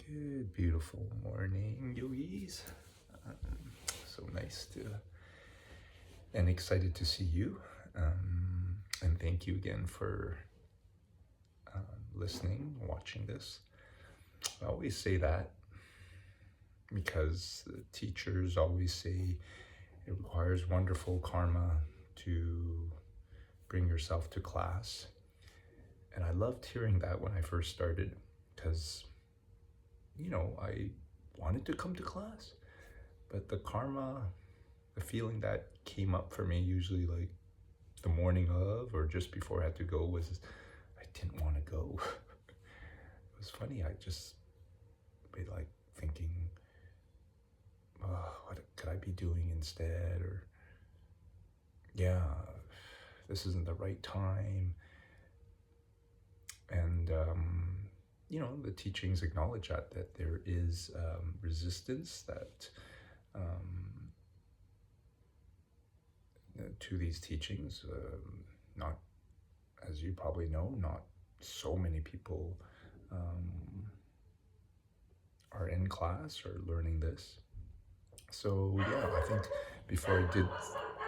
Good, beautiful morning, yogis. So nice to and excited to see you. And thank you again for listening, watching this. I always say that because the teachers always say it requires wonderful karma to bring yourself to class. And I loved hearing that when I first started because, I wanted to come to class, but the karma, the feeling that came up for me usually like the morning of or just before I had to go was I didn't want to go. It was funny. I just be like thinking, oh, what could I be doing instead? Or, yeah, this isn't the right time. And, the teachings acknowledge that there is resistance that to these teachings. Not, as you probably know, not so many people are in class or learning this. So yeah, I think before I did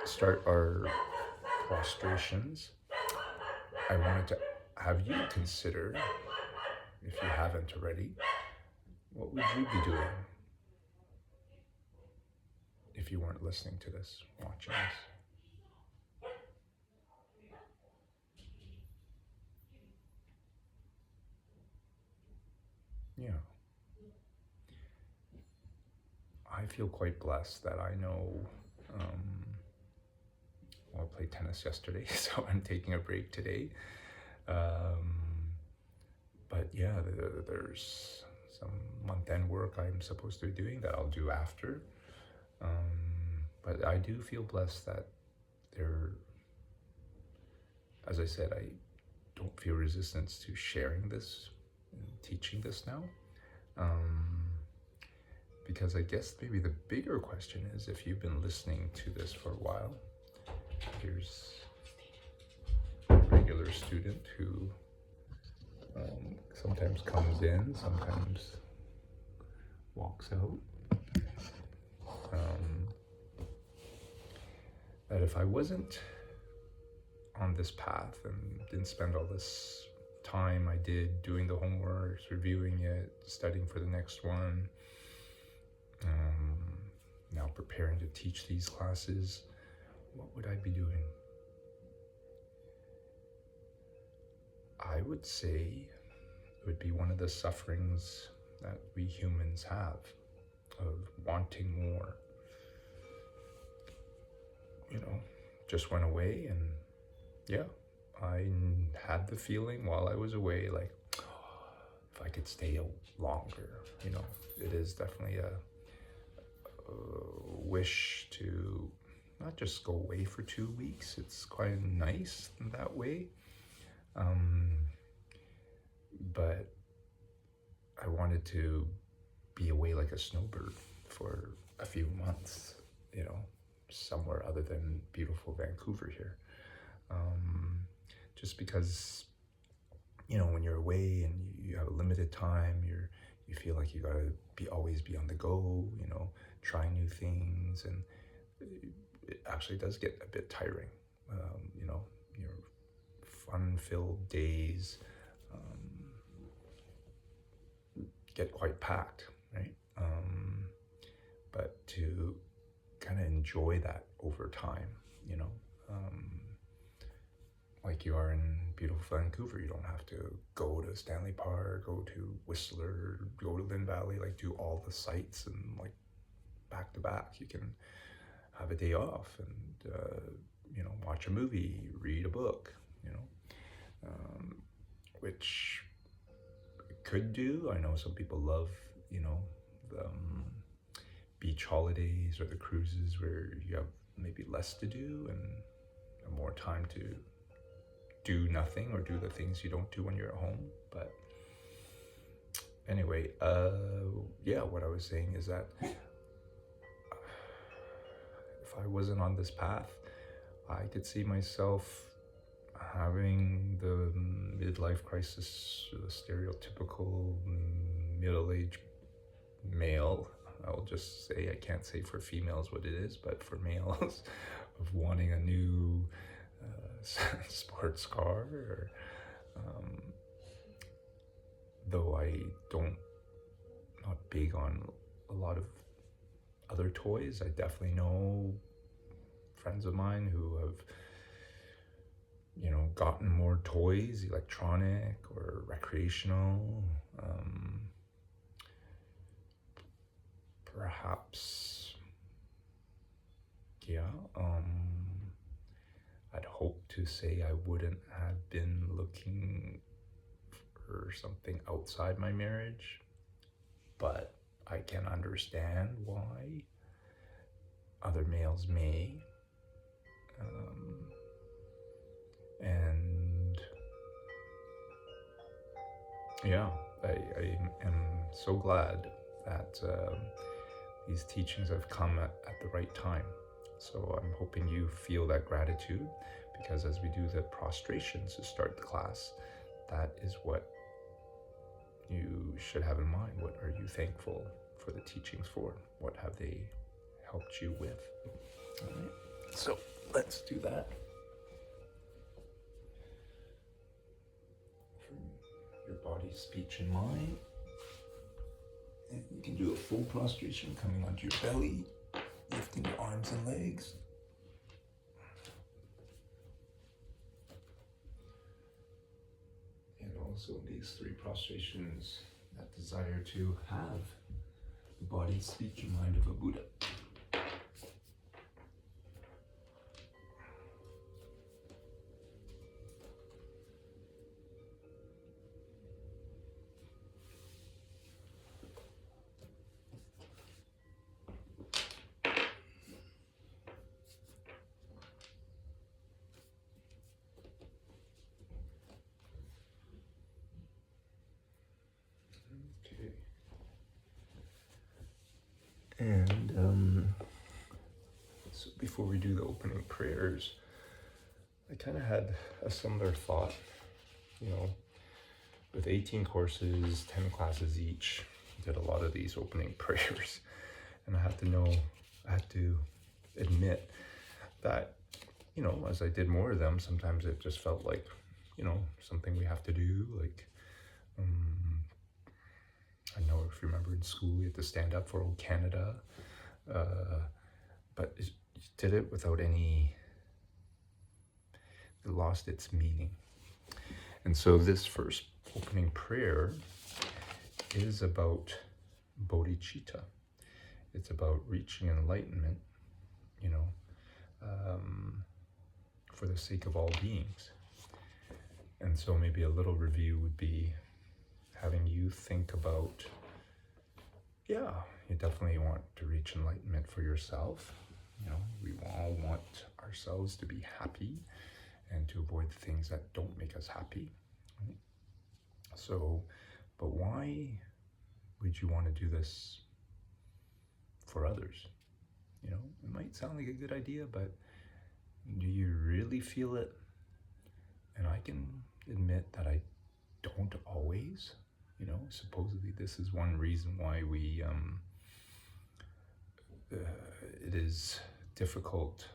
start our prostrations, I wanted to have you consider, if you haven't already, what would you be doing if you weren't listening to this, watching this? Yeah. I feel quite blessed that I know, I played tennis yesterday, so I'm taking a break today. But yeah, there's some month-end work I'm supposed to be doing that I'll do after. But I do feel blessed that there, as I said, I don't feel resistance to sharing this and teaching this now. Because I guess maybe the bigger question is, if you've been listening to this for a while, here's a regular student who sometimes comes in, sometimes walks out. That if I wasn't on this path and didn't spend all this time I did doing the homework, reviewing it, studying for the next one, now preparing to teach these classes, what would I be doing? I would say it would be one of the sufferings that we humans have of wanting more. Just went away, and yeah, I had the feeling while I was away, like, if I could stay longer, it is definitely a wish to not just go away for 2 weeks. It's quite nice in that way. But I wanted to be away like a snowbird for a few months, somewhere other than beautiful Vancouver here. Just because, when you're away and you have a limited time, you feel like you gotta always be on the go, try new things, and it actually does get a bit tiring. Your fun-filled days get quite packed, right? But to kind of enjoy that over time, like you are in beautiful Vancouver. You don't have to go to Stanley Park, go to Whistler, go to Lynn Valley, like do all the sites and like back to back. You can have a day off and, watch a movie, read a book, which could do. I know some people love, the beach holidays or the cruises where you have maybe less to do and more time to do nothing or do the things you don't do when you're at home. But anyway, what I was saying is that if I wasn't on this path, I could see myself having the midlife crisis, the stereotypical middle-aged male, I'll just say, I can't say for females what it is, but for males, of wanting a new sports car, or though I not big on a lot of other toys. I definitely know friends of mine who have, gotten more toys, electronic or recreational. Perhaps, yeah. I'd hope to say I wouldn't have been looking for something outside my marriage, but I can understand why other males may. And yeah, I am so glad that these teachings have come at the right time. So I'm hoping you feel that gratitude, because as we do the prostrations to start the class, that is what you should have in mind. What are you thankful for the teachings for? What have they helped you with? All right, so let's do that. For your body, speech, and mind. And you can do a full prostration, coming onto your belly, lifting your arms and legs. And also these 3 prostrations, that desire to have the body, speech, and mind of a Buddha. And so before we do the opening prayers, I kind of had a similar thought, with 18 courses, 10 classes each, did a lot of these opening prayers. And I had to admit that, as I did more of them, sometimes it just felt like, something we have to do. Like, I know if you remember in school, we had to stand up for old Canada, but it did it without it lost its meaning. And so this first opening prayer is about bodhicitta. It's about reaching enlightenment, for the sake of all beings. And so maybe a little review would be having you think about, you definitely want to reach enlightenment for yourself. We all want ourselves to be happy and to avoid the things that don't make us happy. Right? So, but why would you want to do this for others? It might sound like a good idea, but do you really feel it? And I can admit that I don't always. Supposedly this is one reason why we, it is difficult,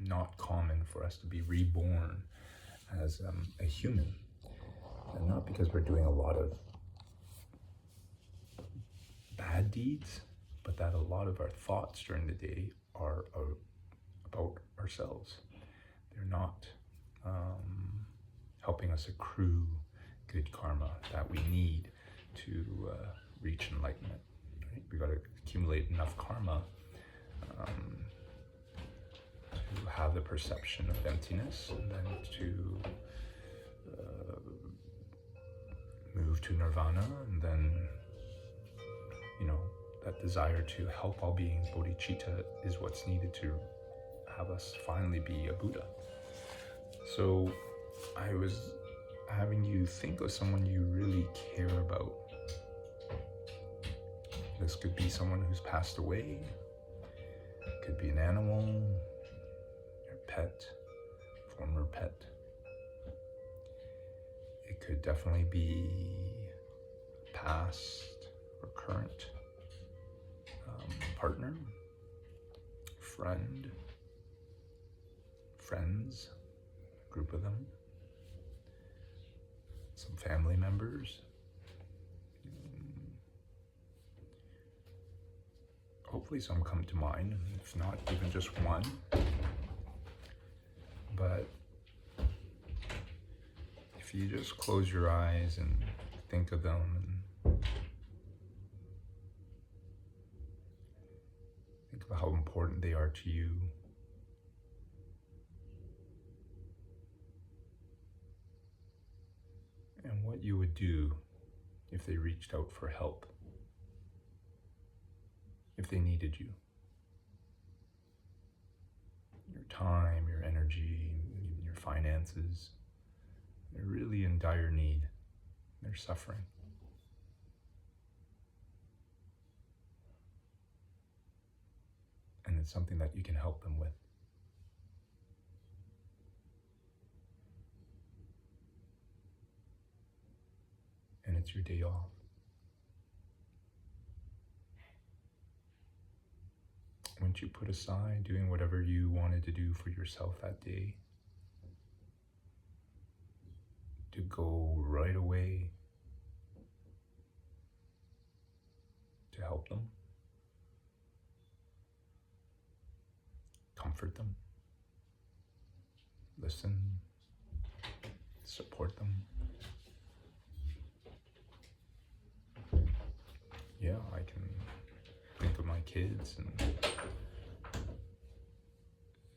not common for us to be reborn as a human. And not because we're doing a lot of bad deeds, but that a lot of our thoughts during the day are about ourselves. They're not helping us accrue good karma that we need to reach enlightenment. Right? We got to accumulate enough karma to have the perception of emptiness, and then to move to nirvana, and then that desire to help all beings, bodhicitta, is what's needed to have us finally be a Buddha. So I was having you think of someone you really care about. This could be someone who's passed away. It could be an animal, your pet, former pet. It could definitely be past or current partner, friend, friends, a group of them, some family members. Hopefully some come to mind, if not even just one. But if you just close your eyes and think of them and think of how important they are to you, and what you would do if they reached out for help, if they needed you. Your time, your energy, even your finances. They're really in dire need. They're suffering. And it's something that you can help them with. And it's your day off. Once you put aside doing whatever you wanted to do for yourself that day, to go right away to help them, comfort them, listen, support them. Yeah, I can think of my kids and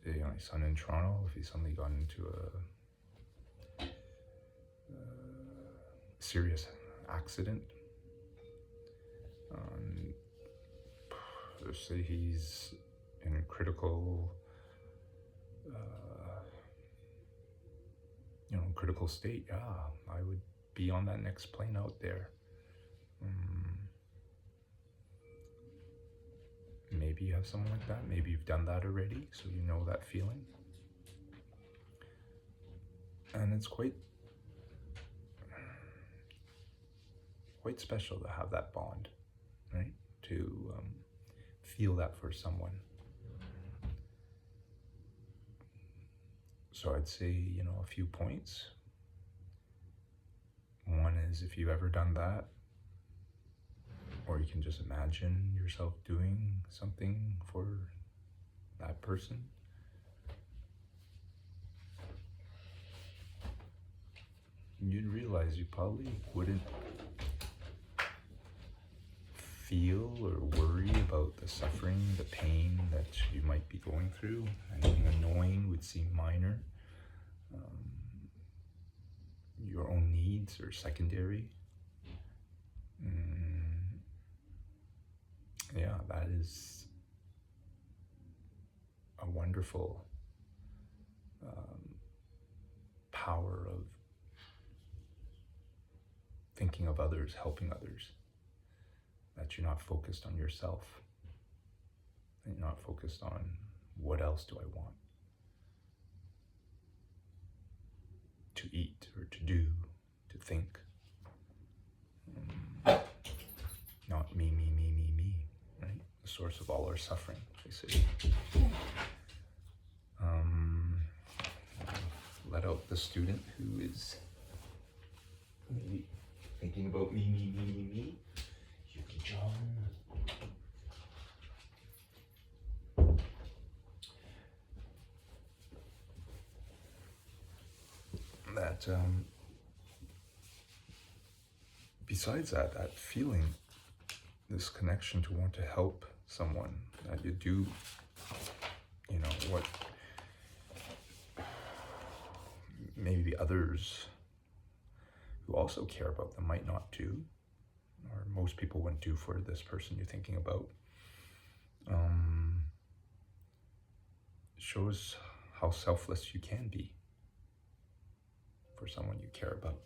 my son in Toronto, if he suddenly got into a serious accident. Let's say he's in a critical, critical state. Yeah, I would be on that next plane out there. Maybe you have someone like that. Maybe you've done that already, so you know that feeling. And it's quite special to have that bond, right? To feel that for someone. So I'd say, a few points. One is, if you've ever done that, or you can just imagine yourself doing something for that person. You'd realize you probably wouldn't feel or worry about the suffering, the pain that you might be going through. Anything annoying would seem minor. Your own needs are secondary. Yeah, that is a wonderful power of thinking of others, helping others, that you're not focused on yourself, that you're not focused on what else do I want to eat or to do, to think. Not me, right? The source of all our suffering, they say. Let out the student who is maybe thinking about me. Yuki John. That besides that feeling, this connection to want to help someone, that you do, what maybe others who also care about them might not do, or most people wouldn't do for this person you're thinking about. Shows how selfless you can be for someone you care about.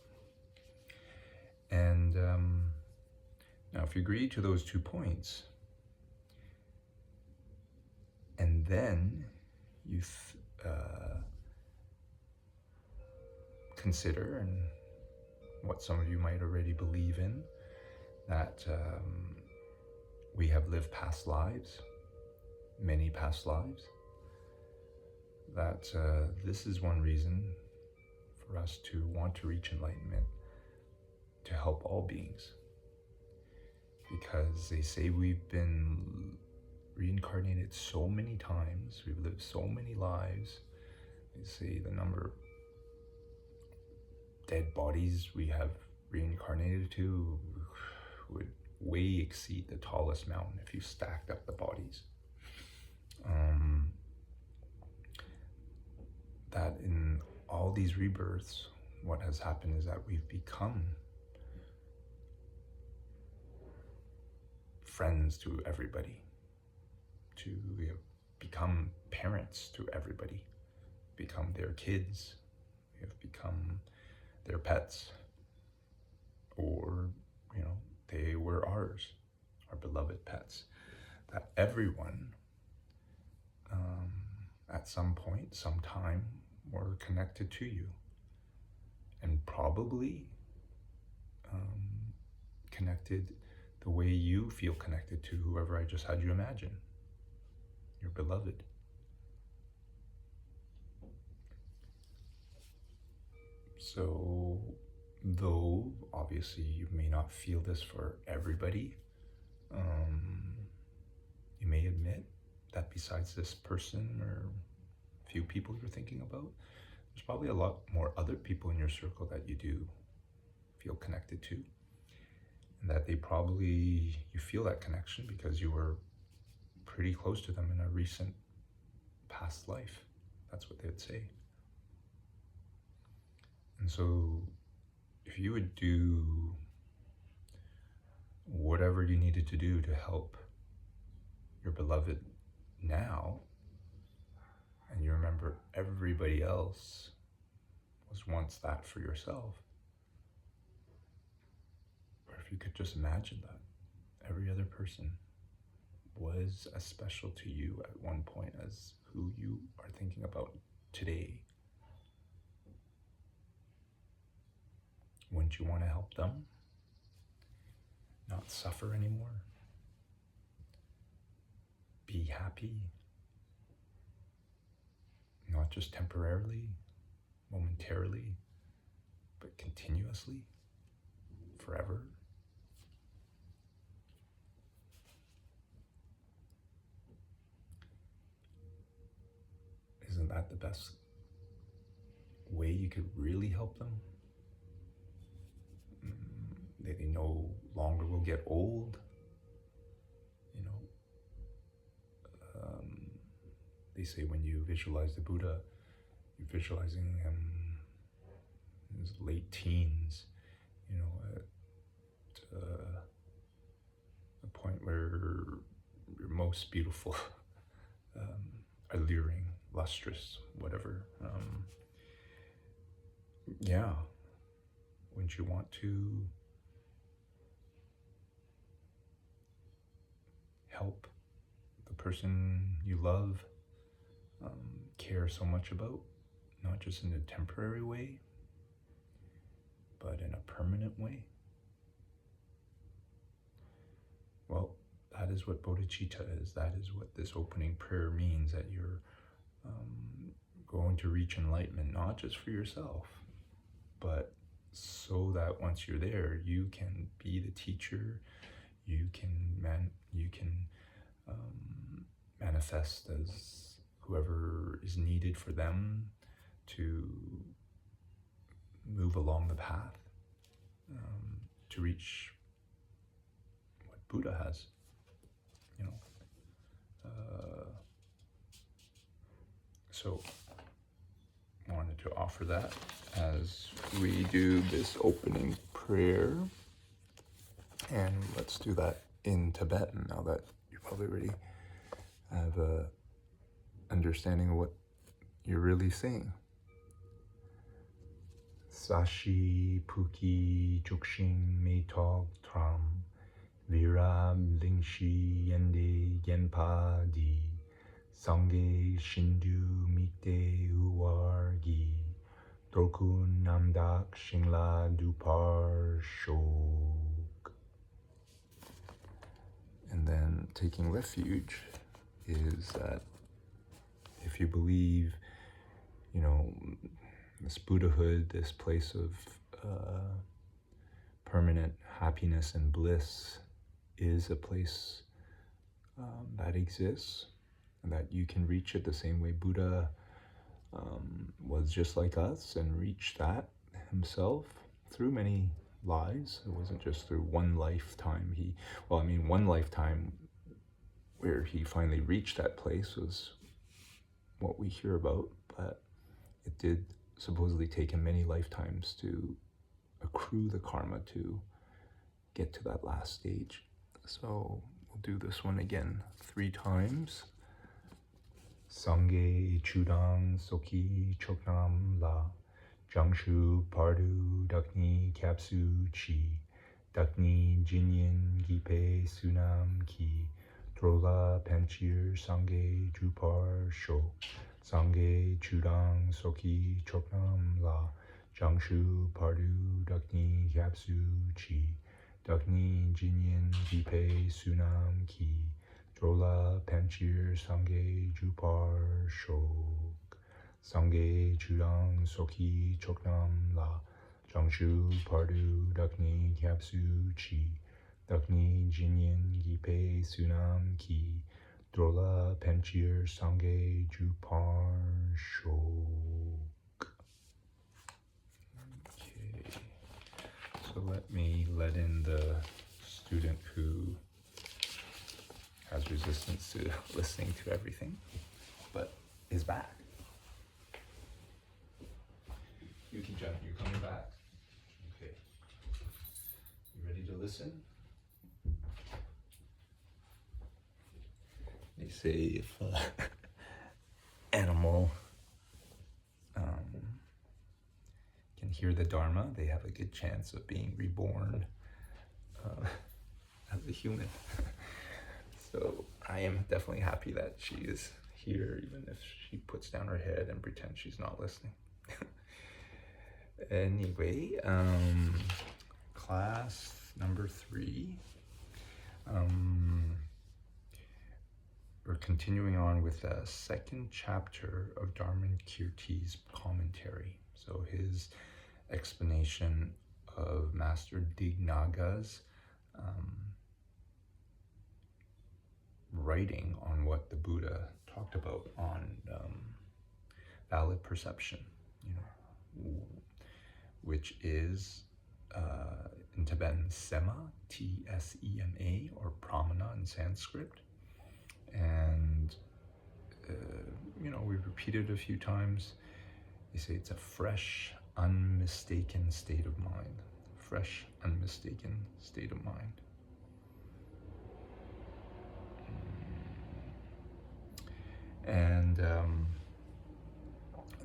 And now if you agree to those 2 points, and then you consider, and what some of you might already believe in, that we have lived past lives, many past lives, that this is one reason for us to want to reach enlightenment, to help all beings. Because they say we've been reincarnated so many times, we've lived so many lives. They say the number of dead bodies we have reincarnated to would way exceed the tallest mountain if you stacked up the bodies. That in all these rebirths, what has happened is that we've become friends to everybody, we have become parents to everybody, become their kids, we have become their pets, or, they were ours, our beloved pets. That everyone, at some point, sometime, were connected to you, and probably connected the way you feel connected to whoever I just had you imagine, your beloved. So, though obviously you may not feel this for everybody, you may admit that besides this person or few people you're thinking about, there's probably a lot more other people in your circle that you do feel connected to, and that you feel that connection because you were pretty close to them in a recent past life. That's what they would say. And so if you would do whatever you needed to do to help your beloved now, and you remember everybody else was once that for yourself, or if you could just imagine that every other person was as special to you at one point as who you are thinking about today, wouldn't you want to help them not suffer anymore? Be happy, not just temporarily, momentarily, but continuously, forever. Isn't that the best way you could really help them? They no longer will get old. They say when you visualize the Buddha, you're visualizing him in his late teens, at the point where you're most beautiful, alluring, lustrous, whatever. Wouldn't you want to help the person you love, care so much about, not just in a temporary way, but in a permanent way? Well, that is what bodhicitta is. That is what this opening prayer means, that you're going to reach enlightenment, not just for yourself, but so that once you're there, you can be the teacher, you can manifest as whoever is needed for them to move along the path to reach what Buddha has. So I wanted to offer that as we do this opening prayer. And let's do that in Tibetan now that you probably already have a understanding of what you're really saying. Sashi Puki Chukshin Meitog Tram Viram Lingshi Yende Genpa Di Sangye Shindu Mite Uwargi Dokun Namdak Shingla Dupar Shok. taking refuge is that if you believe, this Buddhahood, this place of permanent happiness and bliss is a place that exists, and that you can reach it the same way Buddha was just like us and reached that himself through many lives. It wasn't just through one lifetime. One lifetime where he finally reached that place was what we hear about, but it did supposedly take him many lifetimes to accrue the karma to get to that last stage. So we'll do this one again 3 times. Sangye chudang soki choknam la jangshu pardu dakni kapsu chi dakni jinyin gipe sunam ki drola panchir sangye jupar sho sangye chudang soki choknam la jangshu pardu dakni kapsu chi dakni jinyin gipe sunam ki drola panchir sangye jupar shok sangye chudang soki choknam la jangshu pardu dakni kapsu chi dakni jinyin gipe sunam ki drola panchir sangye jupar shok. Okay, so let me let in the student who has resistance to listening to everything, but is back. Yuki Jun, you're coming back? Okay. You ready to listen? They say if animal can hear the Dharma, they have a good chance of being reborn as a human. So I am definitely happy that she is here, even if she puts down her head and pretends she's not listening. Anyway, class number 3. We're continuing on with the 2nd chapter of Dharmakirti's commentary. So his explanation of Master Dignaga's writing on what the Buddha talked about on valid perception, which is in Tibetan Sema, T-S-E-M-A, or Pramana in Sanskrit. And we've repeated it a few times. They say it's a fresh, unmistaken state of mind. Fresh, unmistaken state of mind. And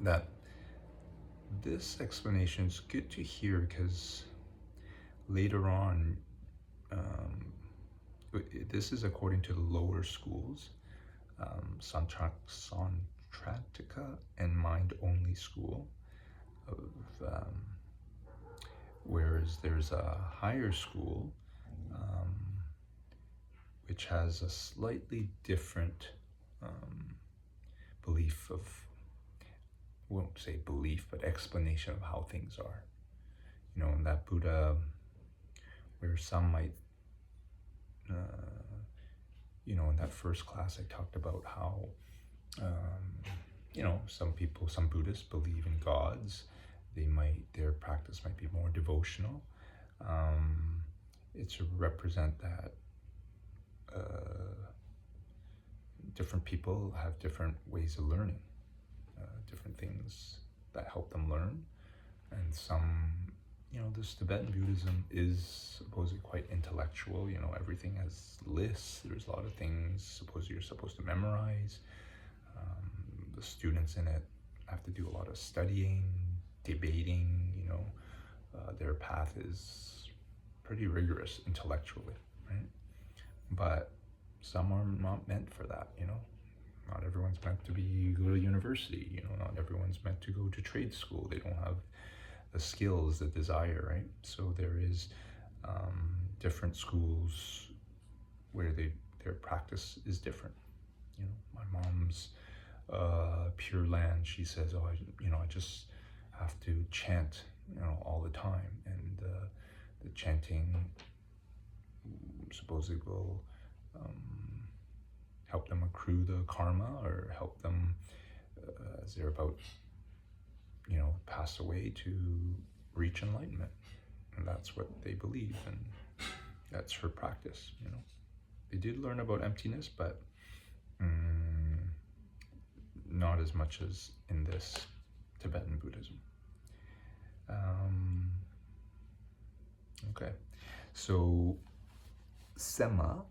that this explanation is good to hear because later on, this is according to the lower schools, Santratika and mind-only school, whereas there's a higher school which has a slightly different belief of, won't say belief, but explanation of how things are. In that Buddha, where some might, in that first class I talked about how, some Buddhists believe in gods. Their practice might be more devotional. It's to represent that different people have different ways of learning, different things that help them learn. And some, this Tibetan Buddhism is supposedly quite intellectual. Everything has lists. There's a lot of things supposedly you're supposed to memorize. The students in it have to do a lot of studying, debating. Their path is pretty rigorous intellectually, right? But some are not meant for that. Not everyone's meant to go to university. Not everyone's meant to go to trade school. They don't have the skills, the desire, right? So there is different schools where their practice is different. You know, my mom's Pure Land, she says, oh, I just have to chant, all the time, and the chanting supposedly will help them accrue the karma, or help them as they're about, pass away, to reach enlightenment. And that's what they believe, and that's her practice. They did learn about emptiness, but not as much as in this Tibetan Buddhism. Okay, so Sema,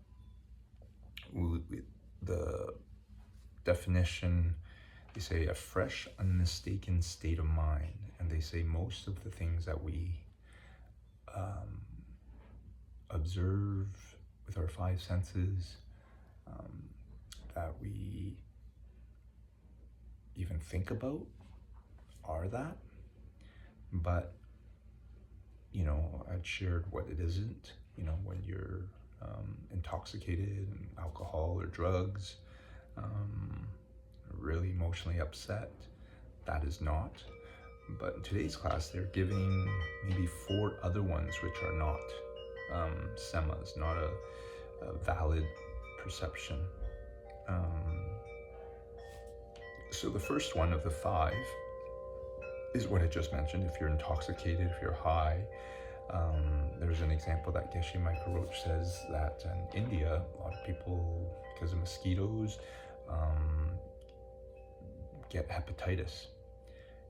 the definition, they say a fresh, unmistaken state of mind. And they say most of the things that we observe with our five senses, that we even think about, are that. But, I'd shared what it isn't. When you're intoxicated in alcohol or drugs, really emotionally upset, that is not. But in today's class, they're giving maybe 4 other ones which are not semas, not a valid perception. So the first one of the 5 is what I just mentioned. If you're intoxicated, if you're high, there's an example that Geshe Michael Roach says that in India, a lot of people, because of mosquitoes, get hepatitis.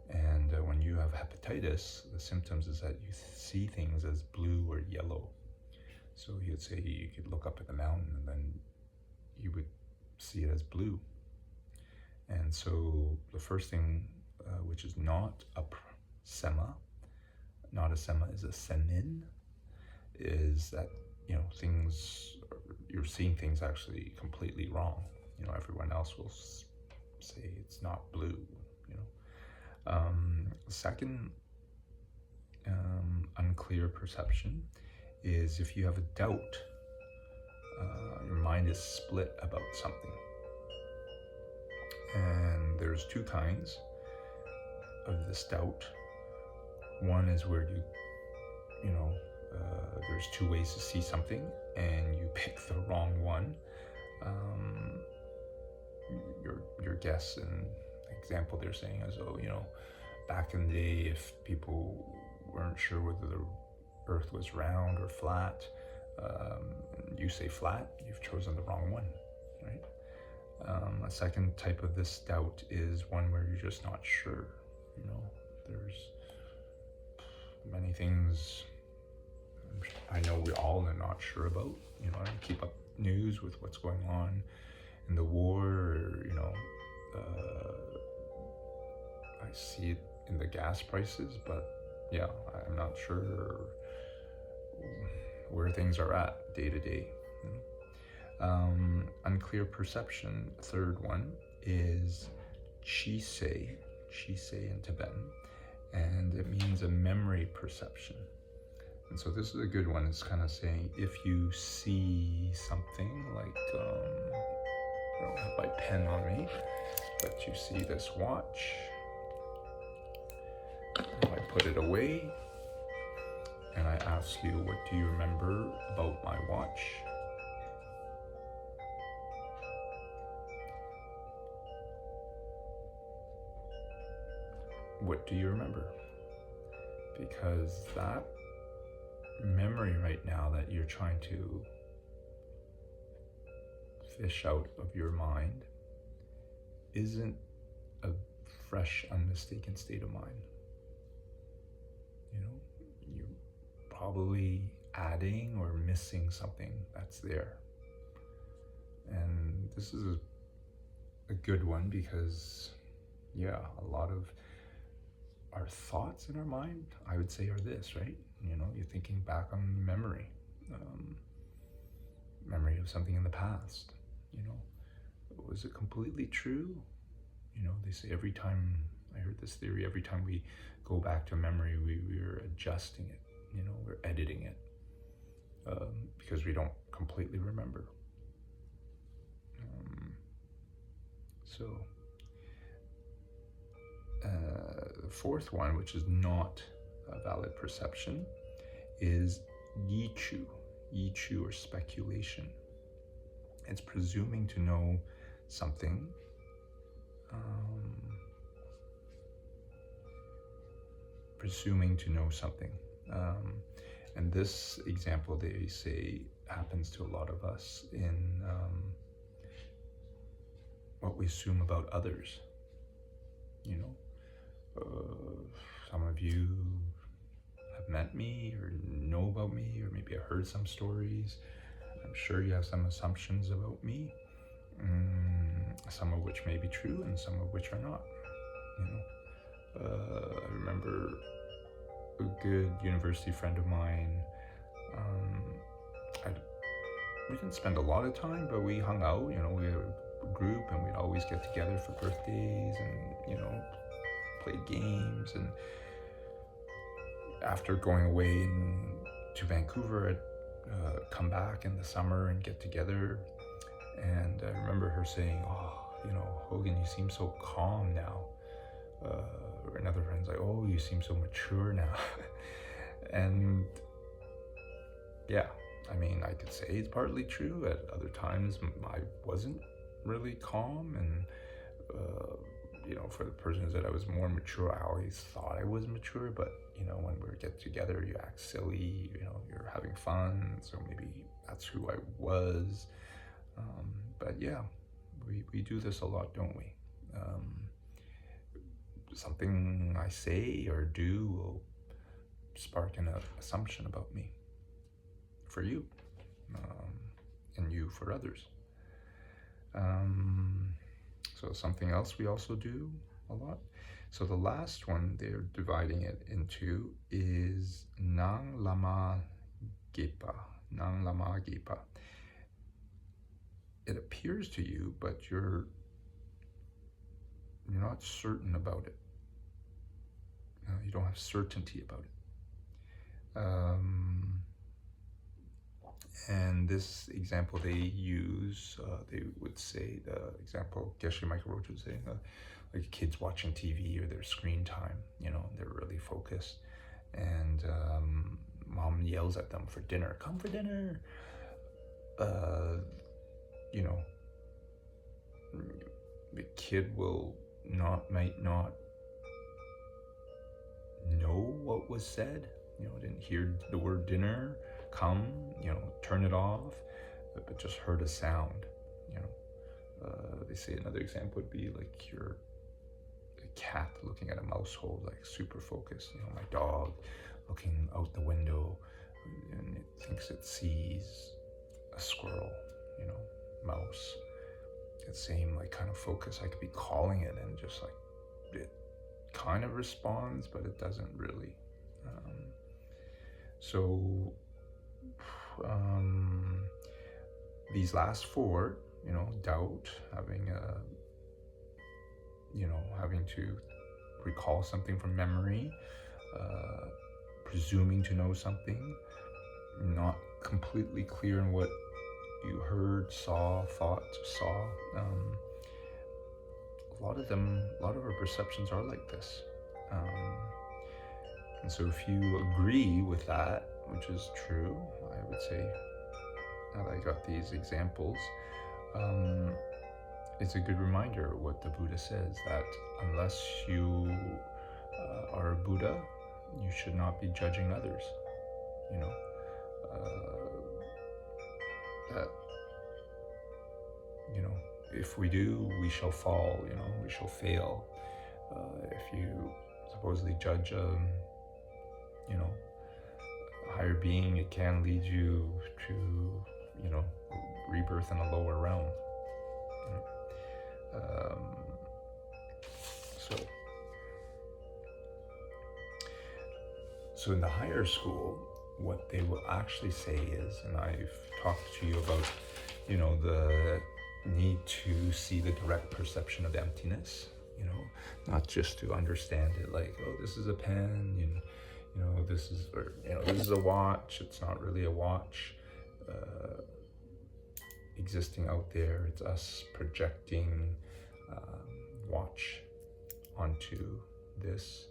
And when you have hepatitis, the symptoms is that you see things as blue or yellow. So he'd say you could look up at the mountain and then you would see it as blue. And so the first thing, which is not a sema, not a sema, is a semin, is that, you're seeing things actually completely wrong. Everyone else will say it's not blue, Second, unclear perception is if you have a doubt, your mind is split about something. And there's 2 kinds of this doubt. One is where there's 2 ways to see something and you pick the wrong one. Your guess and example they're saying is, back in the day, if people weren't sure whether the earth was round or flat, you say flat, you've chosen the wrong one, right? A second type of this doubt is one where you're just not sure. There's many things I know we all are not sure about. I keep up news with what's going on in the war, or, I see it in the gas prices, but yeah, I'm not sure where things are at day to day. Unclear perception, third one, is chisei in Tibetan, and it means a memory perception. And so this is a good one. It's kind of saying if you see something like, I don't have my pen on me, but you see this watch, and I put it away, and I ask you, what do you remember about my watch? What do you remember? Because that memory right now that you're trying to fish out of your mind isn't a fresh, unmistaken state of mind. You're probably adding or missing something that's there. And this is a good one because, a lot of our thoughts in our mind, I would say, are this, right? You're thinking back on memory of something in the past. Was it completely true? They say every time, I heard this theory, every time we go back to a memory, we're adjusting it, we're editing it, because we don't completely remember. So the fourth one, which is not a valid perception, is yichu, or speculation. It's presuming to know something, and this example, they say, happens to a lot of us in what we assume about others. Some of you have met me or know about me, or maybe have heard some stories. I'm sure you have some assumptions about me, some of which may be true and some of which are not. I remember a good university friend of mine. We didn't spend a lot of time, but we hung out. We had a group, and we'd always get together for birthdays and play games. And after going away to Vancouver, I'd come back in the summer and get together. And I remember her saying, Hogan, you seem so calm now. Or another friend's like, oh, you seem so mature now. And yeah, I could say it's partly true. At other times, I wasn't really calm. And, for the persons that I was more mature, I always thought I was mature. But, when we get together, you act silly, you're having fun. So maybe that's who I was. But yeah, we do this a lot, don't we? Something I say or do will spark an assumption about me for you, and you for others. So something else we also do a lot. So the last one they're dividing it into is nang lama gepa. It appears to you, but you're not certain about it. You don't have certainty about it. And this example they use, they would say, the example Geshe Michael Roach was saying, like kids watching TV or their screen time, they're really focused. And mom yells at them for dinner, come for dinner. The kid might not know what was said, didn't hear the word dinner, come, turn it off, but just heard a sound. They say another example would be like a cat looking at a mouse hole, like super focused. My dog looking out the window, and it thinks it sees a squirrel, mouse. That same kind of focus. I could be calling it and just it kind of responds, but it doesn't really. So these last four, doubt, having to recall something from memory, presuming to know something, not completely clear in what you heard, saw. A lot of our perceptions are like this. And so if you agree with that, which is true, I would say, now that I got these examples, it's a good reminder of what the Buddha says, that unless you are a Buddha, you should not be judging others. That if we do, we shall fall. We shall fail. If you supposedly judge a higher being, it can lead you to rebirth in a lower realm. So in the higher school, what they will actually say is, and I've talked to you about, the need to see the direct perception of emptiness, not just to understand it like, oh, this is a pen, this is a watch. It's not really a watch existing out there. It's us projecting watch onto this,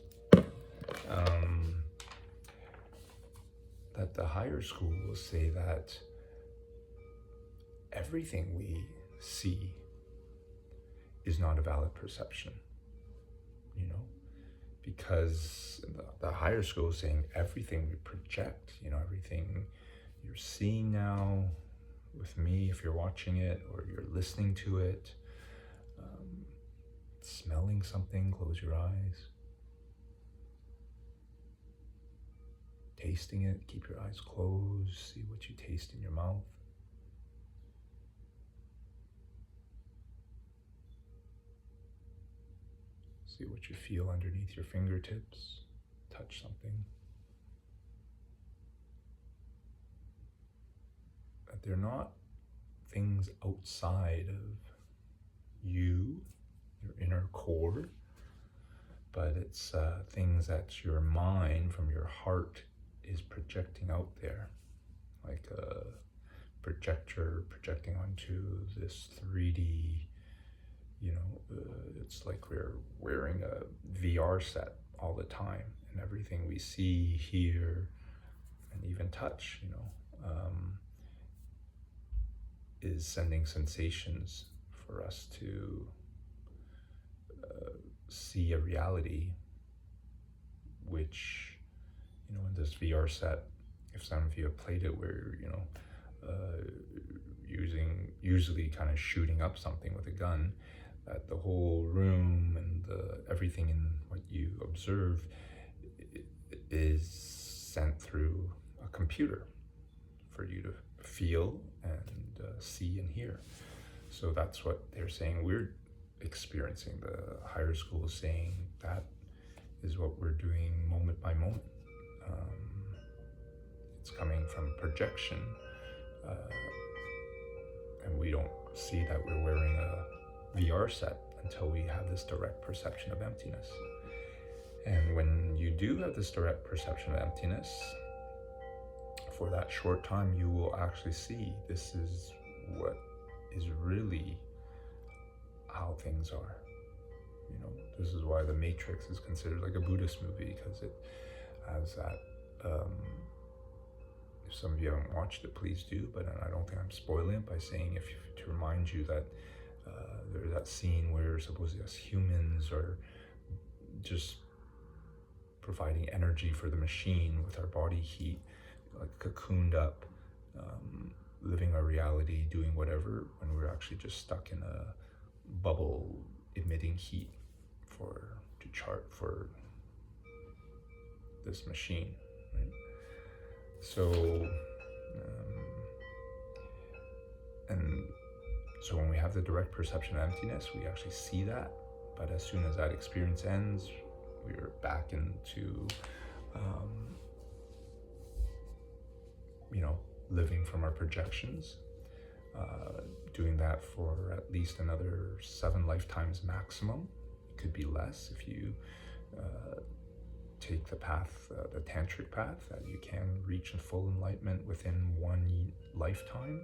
that the higher school will say that everything we see is not a valid perception, because the higher school is saying everything we project, everything you're seeing now with me, if you're watching it or you're listening to it, smelling something, close your eyes. Tasting it, keep your eyes closed, see what you taste in your mouth. See what you feel underneath your fingertips. Touch something. That they're not things outside of you, your inner core, but it's things that your mind from your heart is projecting out there, like a projector projecting onto this 3D, it's like we're wearing a VR set all the time, and everything we see, hear, and even touch, is sending sensations for us to see a reality, which, in this VR set, if some of you have played it, where, usually kind of shooting up something with a gun, that the whole room and everything in what you observe is sent through a computer for you to feel and see and hear. So that's what they're saying we're experiencing. The higher school is saying that is what we're doing moment by moment. It's coming from projection, and we don't see that we're wearing a VR set until we have this direct perception of emptiness. And when you do have this direct perception of emptiness, for that short time, you will actually see this is what is really how things are. This is why The Matrix is considered like a Buddhist movie, because it has that, if some of you haven't watched it, please do, but I don't think I'm spoiling it by saying, to remind you that there's that scene where supposedly us humans are just providing energy for the machine with our body heat, like cocooned up, living our reality, doing whatever, when we're actually just stuck in a bubble emitting heat to chart for this machine, right? So, so when we have the direct perception of emptiness, we actually see that, but as soon as that experience ends, we're back into, living from our projections, doing that for at least another 7 lifetimes maximum. It could be less if you take the path, the tantric path, that you can reach a full enlightenment within 1 lifetime,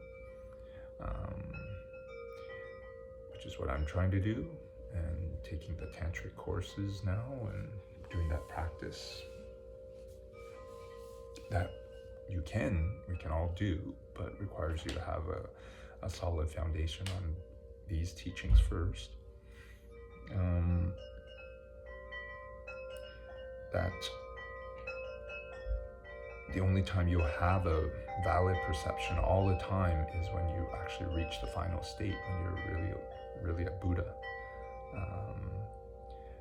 which is what I'm trying to do, and taking the tantric courses now and doing that practice that we can all do, but requires you to have a solid foundation on these teachings first. That the only time you'll have a valid perception all the time is when you actually reach the final state, when you're really a Buddha.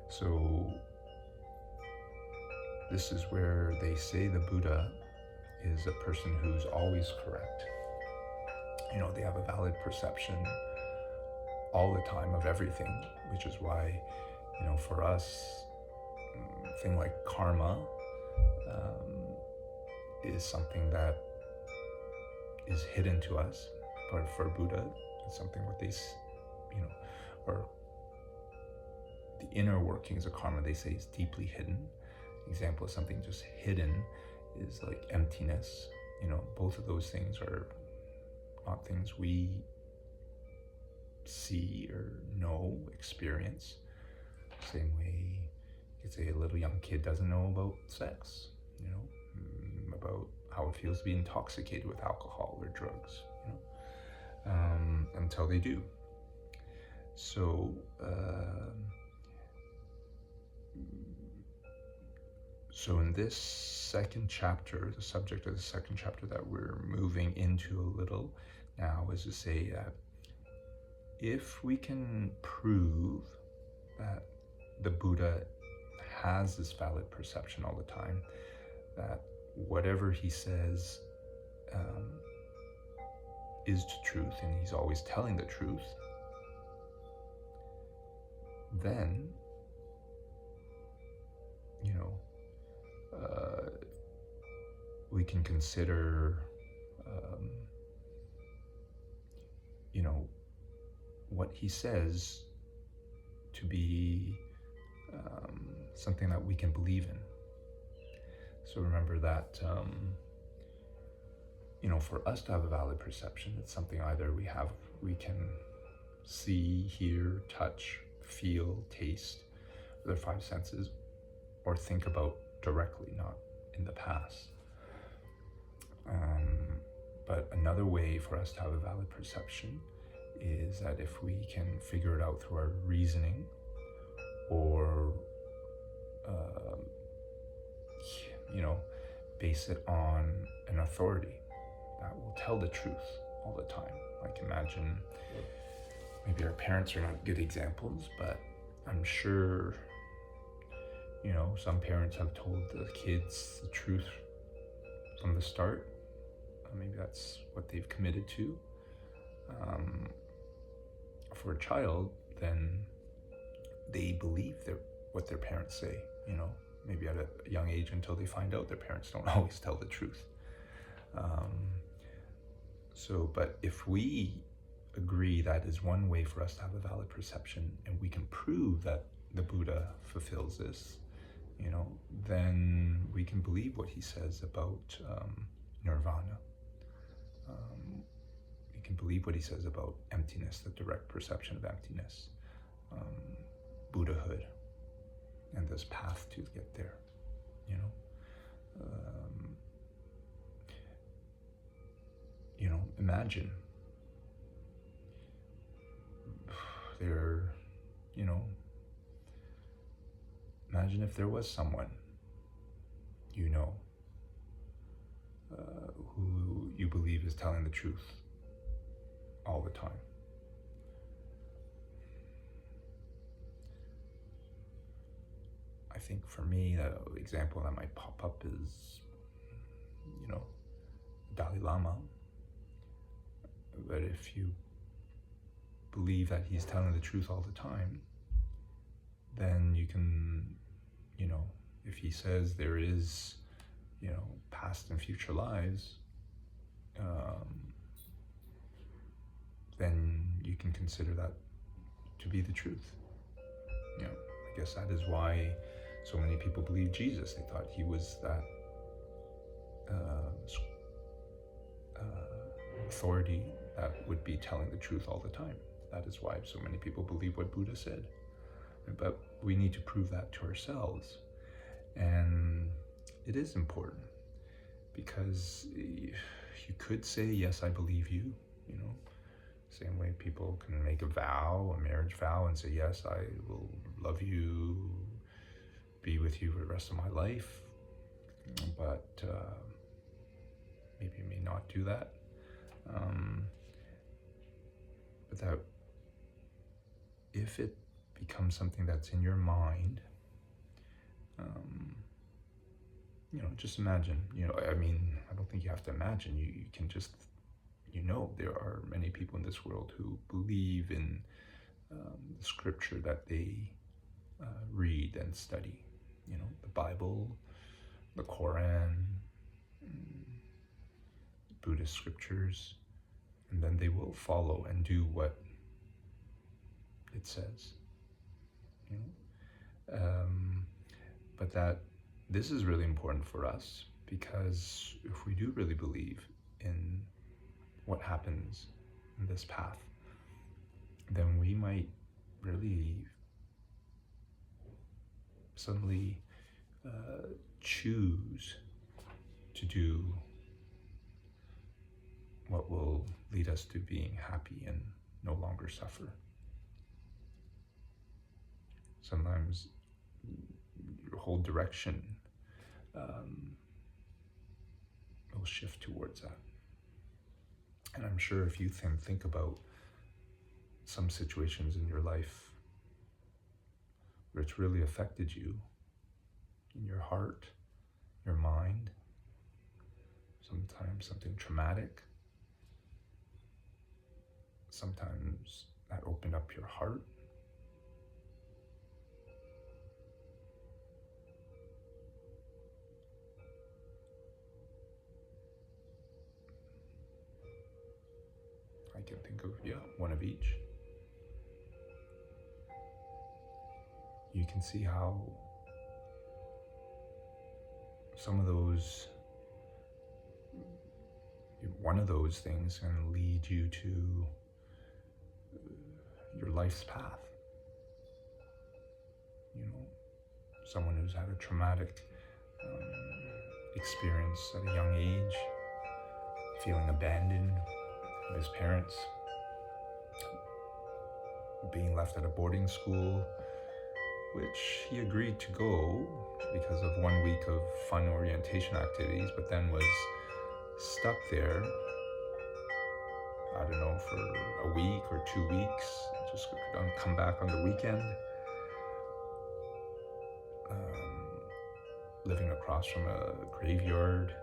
So this is where they say the Buddha is a person who's always correct. They have a valid perception all the time of everything, which is why, for us, a thing like karma is something that is hidden to us, but for Buddha, it's something what they, or the inner workings of karma, they say, is deeply hidden. Example of something just hidden is like emptiness. Both of those things are not things we see or know, experience. Same way you could say a little young kid doesn't know about sex, about how it feels to be intoxicated with alcohol or drugs, until they do. So, so in this second chapter, the subject of the second chapter that we're moving into a little now is to say that if we can prove that the Buddha has this valid perception all the time, that whatever he says is the truth and he's always telling the truth, then, we can consider, what he says to be something that we can believe in. So remember that, for us to have a valid perception, it's something either we can see, hear, touch, feel, taste, with our five senses, or think about directly, not in the past. But another way for us to have a valid perception is that if we can figure it out through our reasoning, or base it on an authority that will tell the truth all the time. Like, imagine, maybe our parents are not good examples, but I'm sure, some parents have told the kids the truth from the start. Maybe that's what they've committed to. For a child, then they believe what their parents say, maybe at a young age, until they find out their parents don't always tell the truth. But if we agree that is one way for us to have a valid perception, and we can prove that the Buddha fulfills this, then we can believe what he says about nirvana. We can believe what he says about emptiness, the direct perception of emptiness, Buddhahood, and this path to get there, imagine imagine if there was someone, who you believe is telling the truth all the time. I think for me, the example that might pop up is, Dalai Lama. But if you believe that he's telling the truth all the time, then you can, if he says there is, past and future lives, then you can consider that to be the truth. I guess that is why so many people believe Jesus. They thought he was that authority that would be telling the truth all the time. That is why so many people believe what Buddha said. But we need to prove that to ourselves. And it is important, because you could say, yes, I believe you, same way people can make a marriage vow, and say, yes, I will love you, be with you for the rest of my life. But maybe you may not do that. But that if it becomes something that's in your mind, just imagine, I don't think you have to imagine, you can just, there are many people in this world who believe in the scripture that they read and study, the Bible, the Quran, Buddhist scriptures, and then they will follow and do what it says. But that this is really important for us, because if we do really believe in what happens in this path, then we might really suddenly choose to do what will lead us to being happy and no longer suffer. Sometimes your whole direction will shift towards that. And I'm sure if you can think about some situations in your life where it's really affected you, in your heart, your mind, sometimes something traumatic, sometimes that opened up your heart. I can think of, one of each. You can see how some of those, one of those things can lead you to your life's path. Someone who's had a traumatic experience at a young age, feeling abandoned by his parents, being left at a boarding school, which he agreed to go because of 1 week of fun orientation activities, but then was stuck there, I don't know, for a week or 2 weeks, just could come back on the weekend, living across from a graveyard,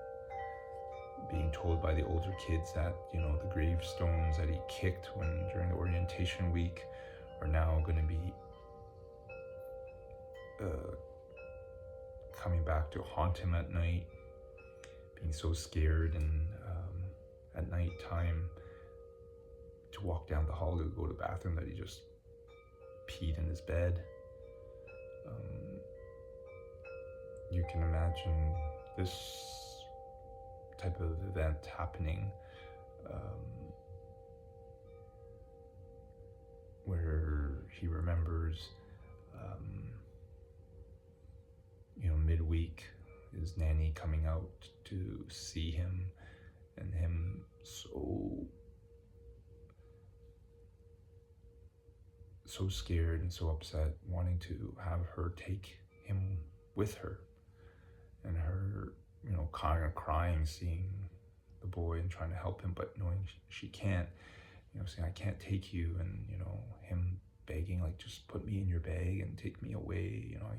being told by the older kids that, the gravestones that he kicked during the orientation week are now going to be coming back to haunt him at night, being so scared, and at night time to walk down the hall to go to the bathroom that he just peed in his bed. You can imagine this type of event happening where he remembers midweek his nanny coming out to see him, and him so scared and so upset, wanting to have her take him with her, and her kind of crying, seeing the boy and trying to help him, but knowing she can't, saying, "I can't take you," and him begging, like, "Just put me in your bag and take me away, I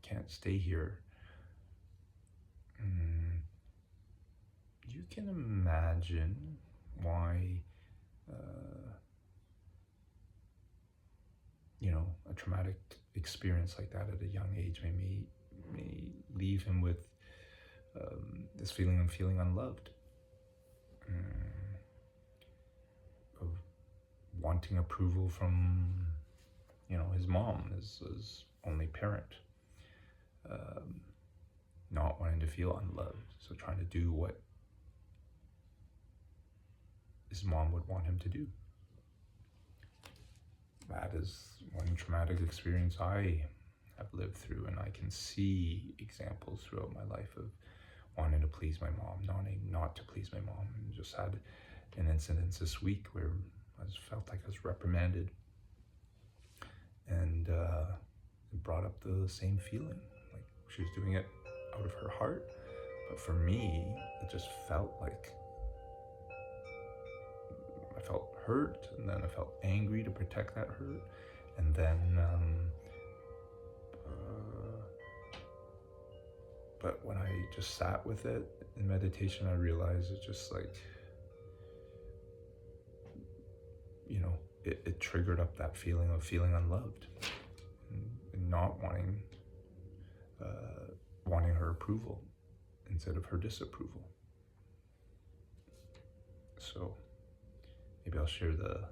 can't stay here." You can imagine why a traumatic experience like that at a young age may leave him with this feeling of feeling unloved, of wanting approval from his mom, his only parent, not wanting to feel unloved, so trying to do what his mom would want him to do. That is one traumatic experience I have lived through, and I can see examples throughout my life of wanting to please my mom, not to please my mom. And just had an incident this week where I felt like I was reprimanded, and it brought up the same feeling, like she was doing it out of her heart, but for me it just felt like I felt hurt, and then I felt angry to protect that hurt, and then but when I just sat with it in meditation, I realized it's just like it triggered up that feeling of feeling unloved, and not wanting her approval instead of her disapproval. So maybe I'll share the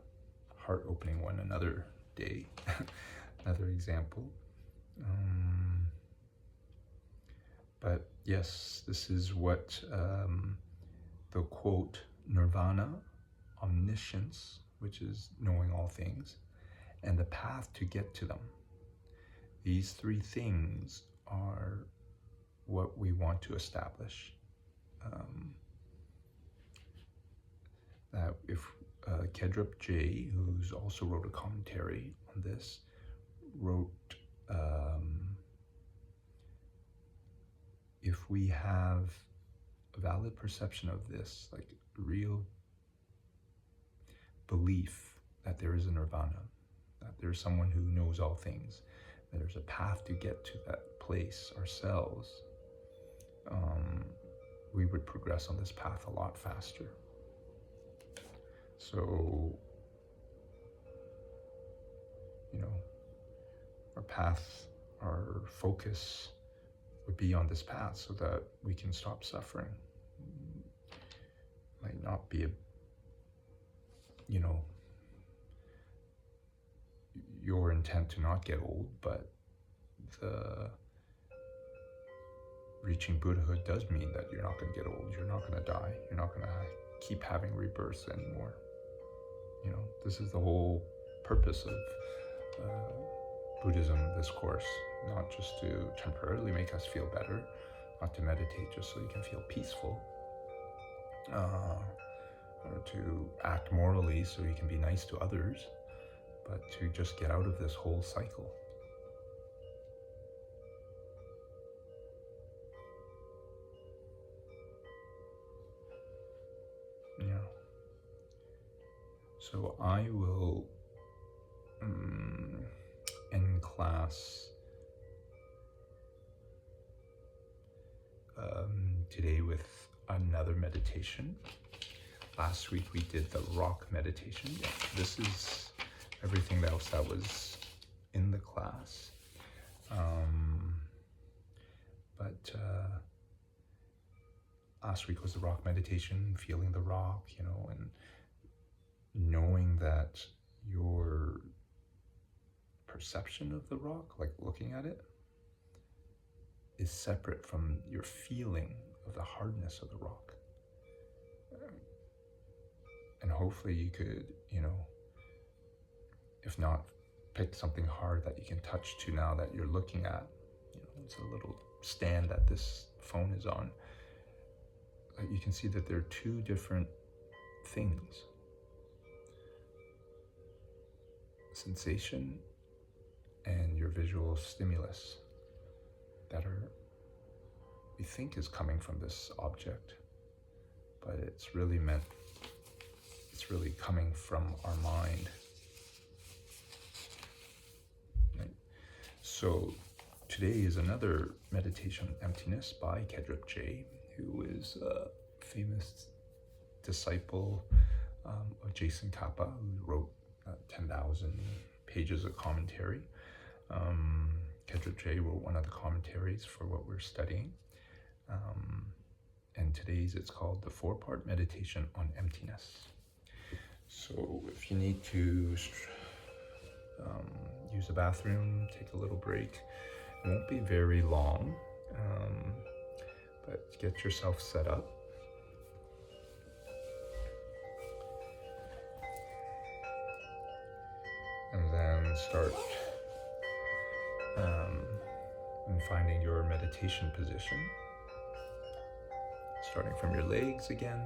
heart-opening one another day, another example. But yes, this is what the quote, "Nirvana omniscience, which is knowing all things, and the path to get to them. These three things are what we want to establish. That if Kedrup J, who's also wrote a commentary on this, wrote, if we have a valid perception of this, like real belief that there is a nirvana, that there's someone who knows all things, that there's a path to get to that place ourselves, we would progress on this path a lot faster. So, our path, our focus would be on this path so that we can stop suffering. Might not be your intent to not get old, but the reaching Buddhahood does mean that you're not going to get old, you're not going to die, you're not going to keep having rebirths anymore. This is the whole purpose of Buddhism, this course, not just to temporarily make us feel better, not to meditate just so you can feel peaceful, or to act morally so you can be nice to others, but to just get out of this whole cycle. So I will end class today with another meditation. Last week we did the rock meditation. Yeah, this is everything else that was in the class. But last week was the rock meditation, feeling the rock, and knowing that your perception of the rock, like looking at it, is separate from your feeling of the hardness of the rock. And hopefully you could, if not, pick something hard that you can touch to now that you're looking at. It's a little stand that this phone is on. You can see that there are two different things. Sensation and your visual stimulus that we think is coming from this object, but it's really coming from our mind. Right? So today is another meditation on emptiness by Kedrup J, who is a famous disciple of Jason Kappa, who wrote 10,000 pages of commentary. Kedrup J wrote one of the commentaries for what we're studying. And today's, it's called the 4-part meditation on emptiness. So if you need to use the bathroom, take a little break, it won't be very long, but get yourself set up. And then start in finding your meditation position. Starting from your legs again.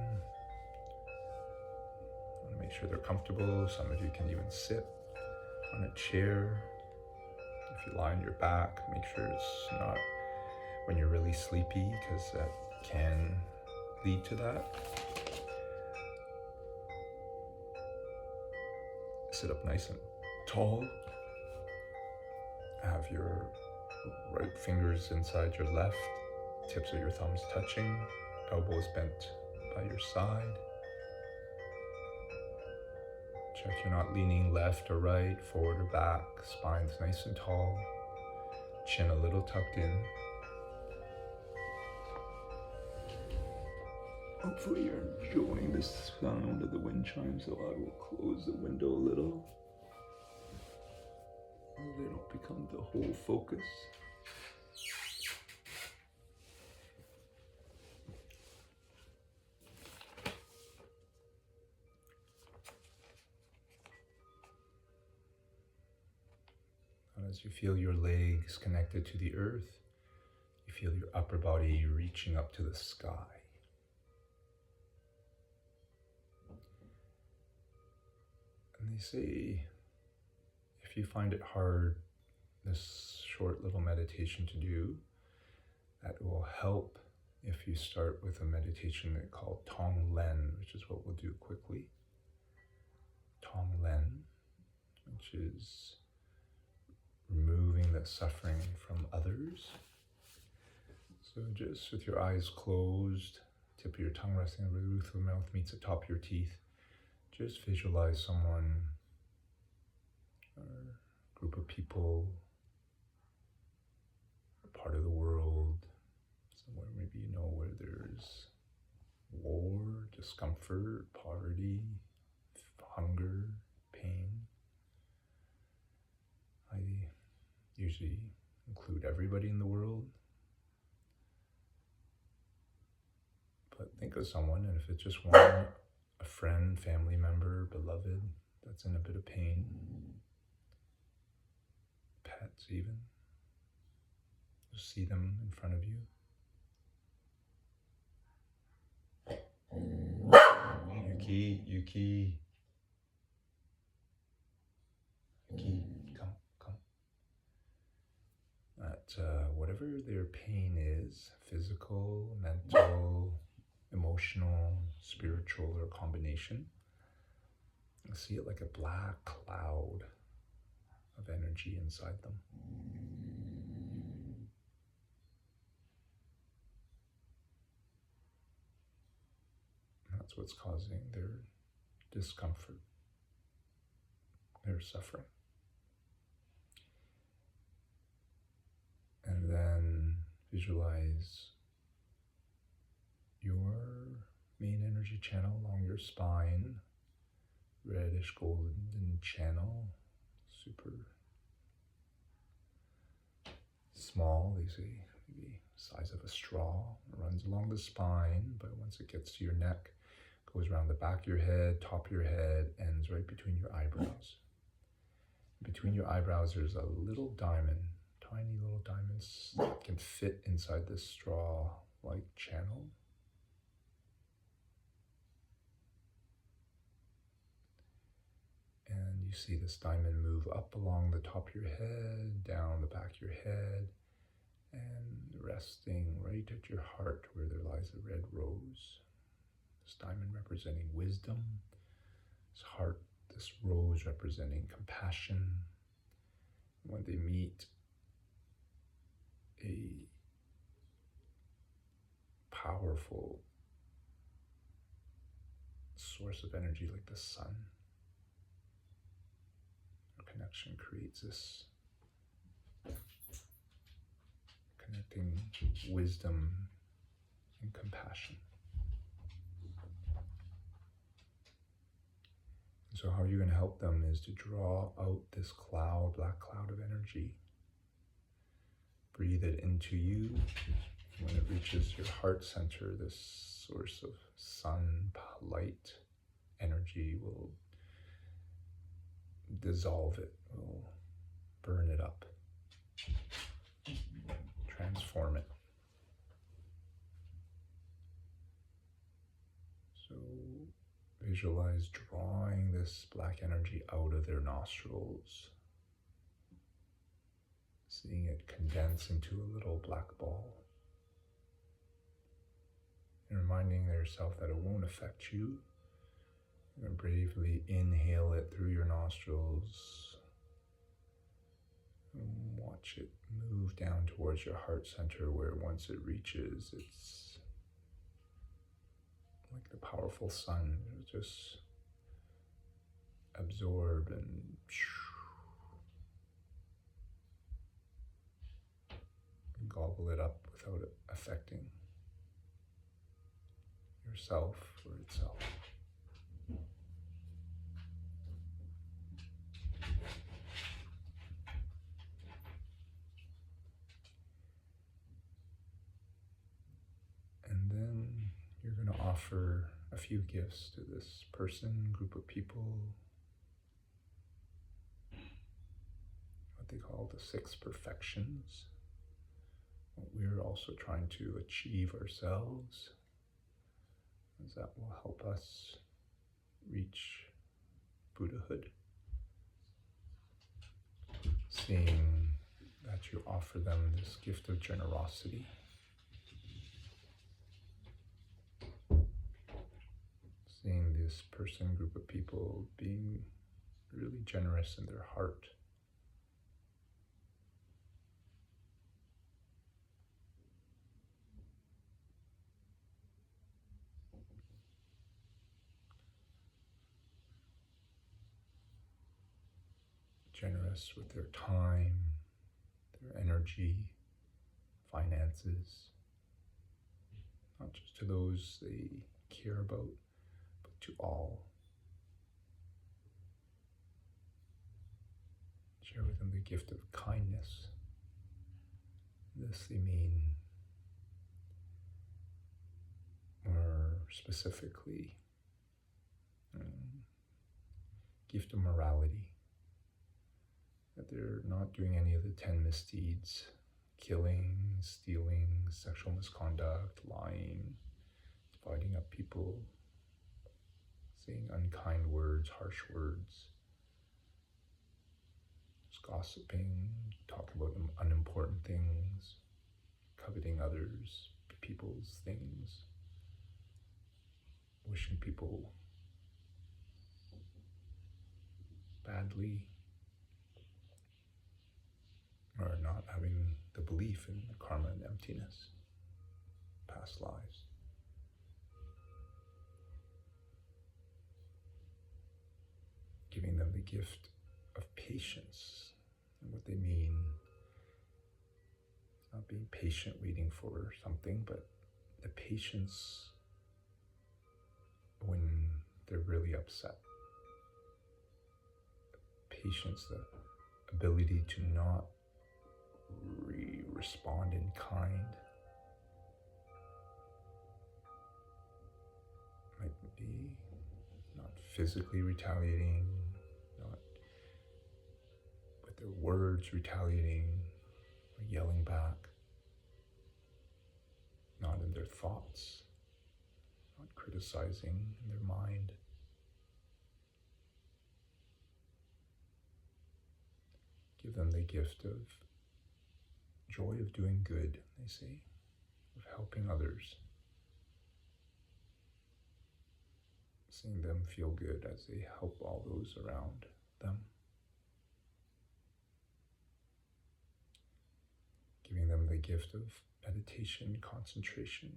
Make sure they're comfortable. Some of you can even sit on a chair. If you lie on your back, make sure it's not when you're really sleepy, because that can lead to that. Sit up nice and tall. Have your right fingers inside your left, tips of your thumbs touching, elbows bent by your side. Check you're not leaning left or right, forward or back. Spine's nice and tall, chin a little tucked in. Hopefully you're enjoying the sound of the wind chimes, so I will close the window a little. They don't become the whole focus. As you feel your legs connected to the earth, you feel your upper body reaching up to the sky. And they say, if you find it hard, this short little meditation to do, that will help if you start with a meditation called Tong Len, which is what we'll do quickly. Tong Len, which is removing the suffering from others. So just with your eyes closed, tip of your tongue resting over the roof of the mouth meets the top of your teeth, just visualize someone or a group of people, a part of the world, somewhere maybe you know where there's war, discomfort, poverty, hunger, pain. I usually include everybody in the world. But think of someone, and if it's just one, a friend, family member, beloved, that's in a bit of pain, pets even, just see them in front of you. Yuki, come. That whatever their pain is, physical, mental, emotional, spiritual, or combination, see it like a black cloud of energy inside them. That's what's causing their discomfort, their suffering. And then visualize your main energy channel along your spine, reddish golden channel, super small, they say maybe size of a straw. It runs along the spine, but once it gets to your neck, goes around the back of your head, top of your head, ends right between your eyebrows. Between your eyebrows there's a little diamond, tiny little diamonds that can fit inside this straw-like channel. And you see this diamond move up along the top of your head, down the back of your head, and resting right at your heart where there lies a red rose. This diamond representing wisdom, this heart, this rose representing compassion. When they meet, a powerful source of energy like the sun. Our connection creates this connecting wisdom and compassion. And so how you're going to help them is to draw out this cloud, black cloud of energy. Breathe it into you. When it reaches your heart center, this source of sun, light, energy will dissolve it, will burn it up, transform it. So visualize drawing this black energy out of their nostrils, seeing it condense into a little black ball, and reminding yourself that it won't affect you. You're going to bravely inhale it through your nostrils and watch it move down towards your heart center, where once it reaches, it's like the powerful sun. It'll just absorb and gobble it up without it affecting yourself or itself. And then you're going to offer a few gifts to this person, group of people. What they call the six perfections, what we're also trying to achieve ourselves, as that will help us reach Buddhahood. Seeing that you offer them this gift of generosity, seeing this group of people being really generous in their heart, generous with their time, their energy, finances, not just to those they care about, but to all. Share with them the gift of kindness. This they mean more specifically, gift of morality. That they're not doing any of the 10 misdeeds, killing, stealing, sexual misconduct, lying, dividing up people, saying unkind words, harsh words, just gossiping, talking about unimportant things, coveting others, people's things, wishing people badly, or not having the belief in the karma and emptiness, past lives. Giving them the gift of patience, and what they mean, not being patient waiting for something, but the patience when they're really upset. Patience, the ability to not respond in kind. Might be not physically retaliating, not with their words retaliating or yelling back, not in their thoughts, not criticizing in their mind. Give them the gift of joy of doing good, they say, of helping others, seeing them feel good as they help all those around them, giving them the gift of meditation, concentration,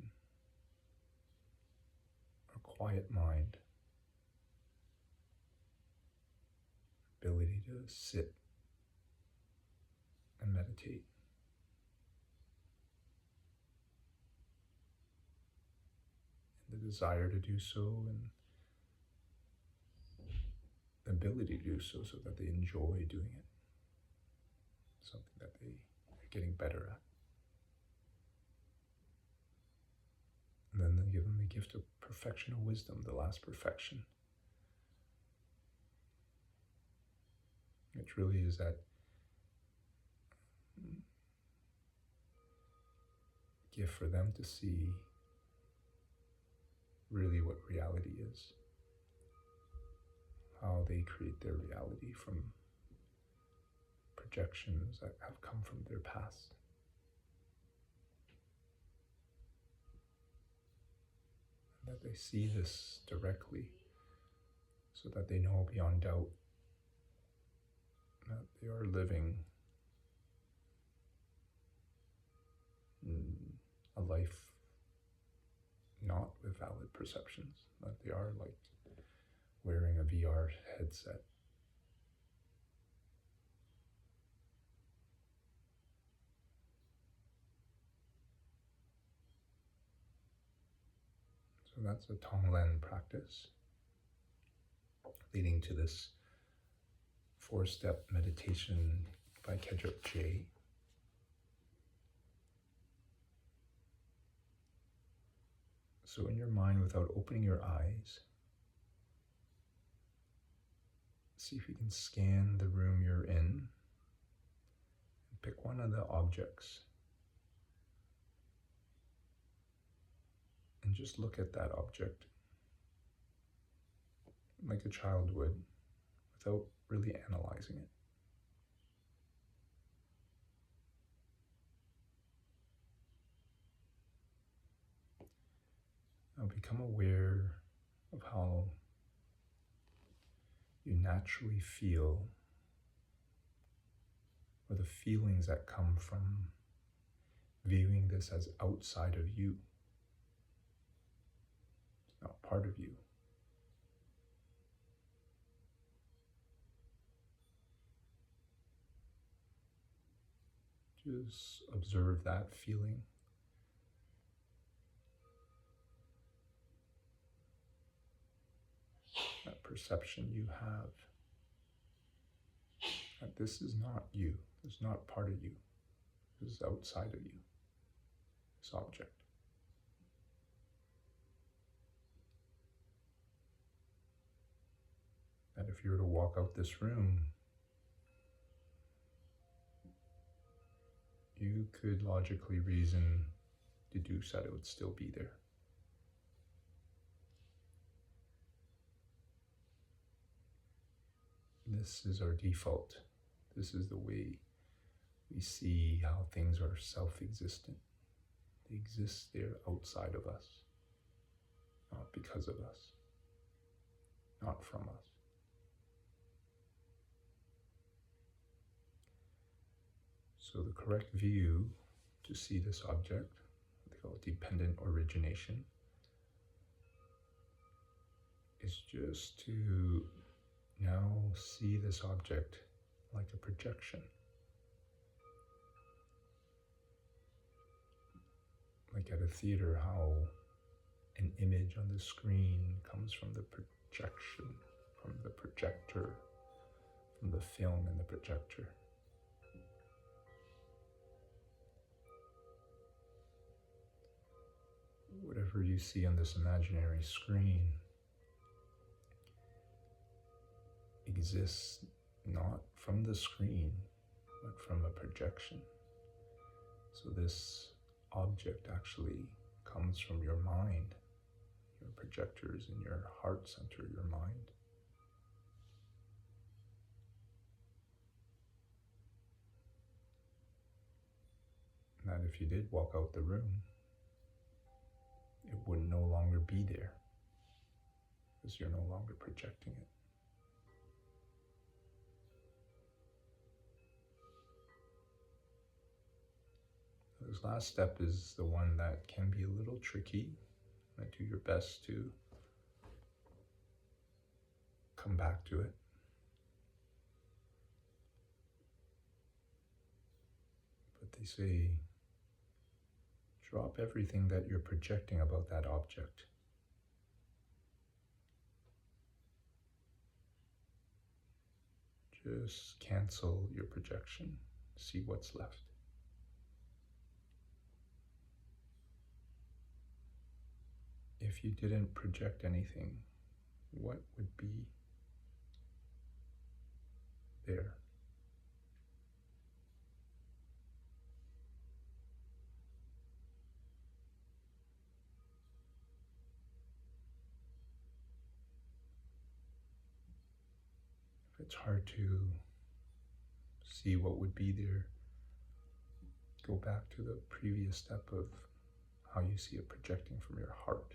a quiet mind, ability to sit and meditate. The desire to do so and the ability to do so, so that they enjoy doing it, something that they're getting better at. And then they give them the gift of perfection of wisdom, the last perfection, which really is that gift for them to see really what reality is, how they create their reality from projections that have come from their past. And that they see this directly, so that they know beyond doubt that they are living a life not with valid perceptions, that they are like wearing a VR headset. So that's a Tonglen practice, leading to this 4-step meditation by Kedrup J. So in your mind, without opening your eyes, see if you can scan the room you're in pick one of the objects and just look at that object like a child would without really analyzing it. Now become aware of how you naturally feel, or the feelings that come from viewing this as outside of you. It's not part of you. Just observe that feeling. That perception you have that this is not you, this is not part of you, this is outside of you, this object. That if you were to walk out this room, you could logically reason, deduce that it would still be there. This is our default. This is the way we see how things are self-existent. They exist there outside of us, not because of us, not from us. So the correct view to see this object, they call it dependent origination, is just to now see this object like a projection. Like at a theater, how an image on the screen comes from the projection, from the projector, from the film in the projector. Whatever you see on this imaginary screen exists not from the screen, but from a projection. So this object actually comes from your mind, your projectors in your heart center, your mind. And that if you did walk out the room, it would no longer be there because you're no longer projecting it. This last step is the one that can be a little tricky. Do your best to come back to it. But they say, drop everything that you're projecting about that object. Just cancel your projection, see what's left. If you didn't project anything, what would be there? If it's hard to see what would be there, go back to the previous step of how you see it projecting from your heart,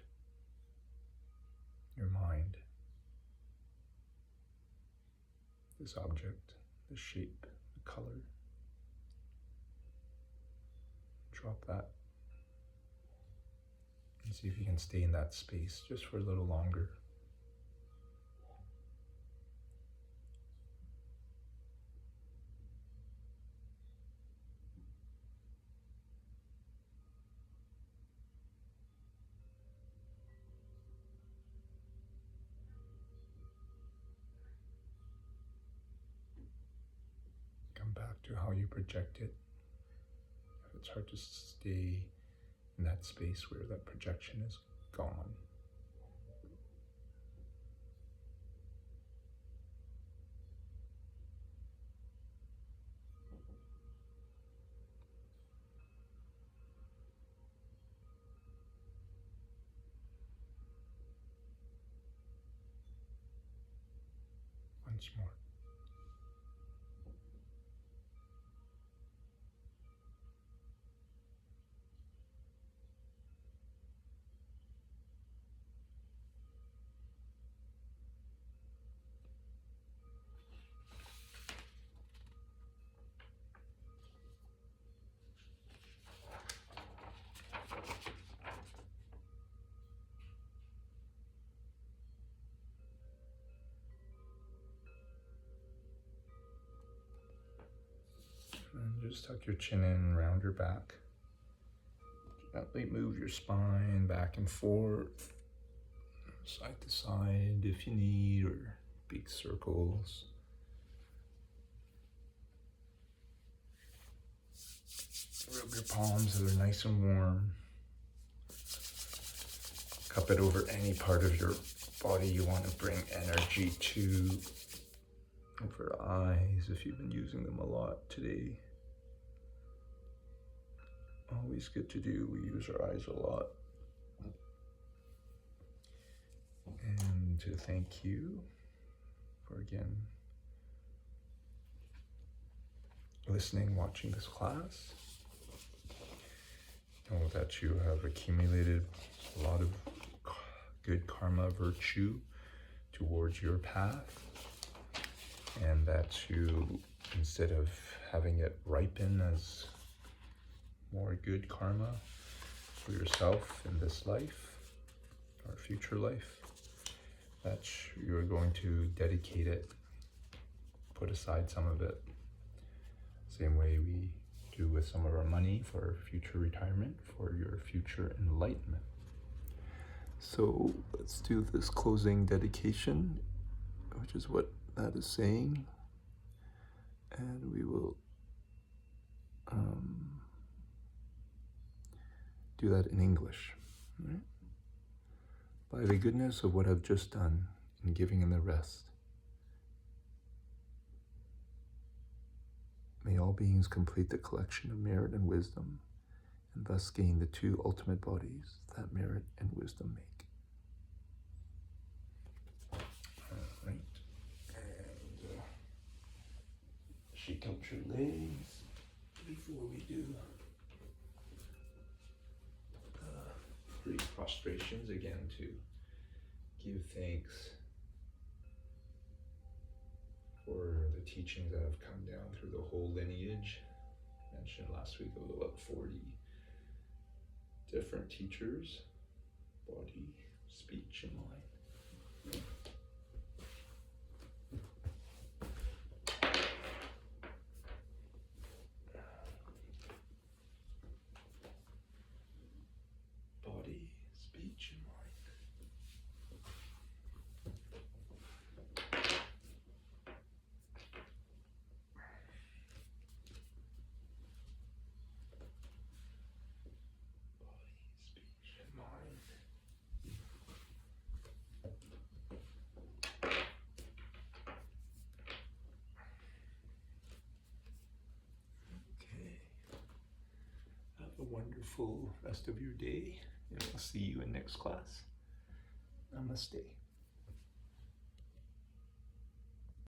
your mind, this object, the shape, the color. Drop that and see if you can stay in that space just for a little longer. Come back to how you project it. If it's hard to stay in that space where that projection is gone, once more. And just tuck your chin in, round your back. Gently move your spine back and forth, side to side if you need, or big circles. Rub your palms so they're nice and warm. Cup it over any part of your body you want to bring energy to. Over eyes if you've been using them a lot today. Always good to do. We use our eyes a lot. And to thank you for again listening, watching this class. Know that you have accumulated a lot of good karma virtue towards your path, and that you, instead of having it ripen as more good karma for yourself in this life or future life, that you're going to dedicate it, put aside some of it, same way we do with some of our money for future retirement, for your future enlightenment. So let's do this closing dedication, which is what that is saying, and we will do that in English. Right? By the goodness of what I've just done in giving in the rest, may all beings complete the collection of merit and wisdom, and thus gain the two ultimate bodies that merit and wisdom make. All right. And shake out your legs before we do 3 prostrations again to give thanks for the teachings that have come down through the whole lineage. I mentioned last week it was about 40 different teachers, body, speech, and mind. Body, speech, and mind. A wonderful rest of your day, and we'll see you in next class. Namaste.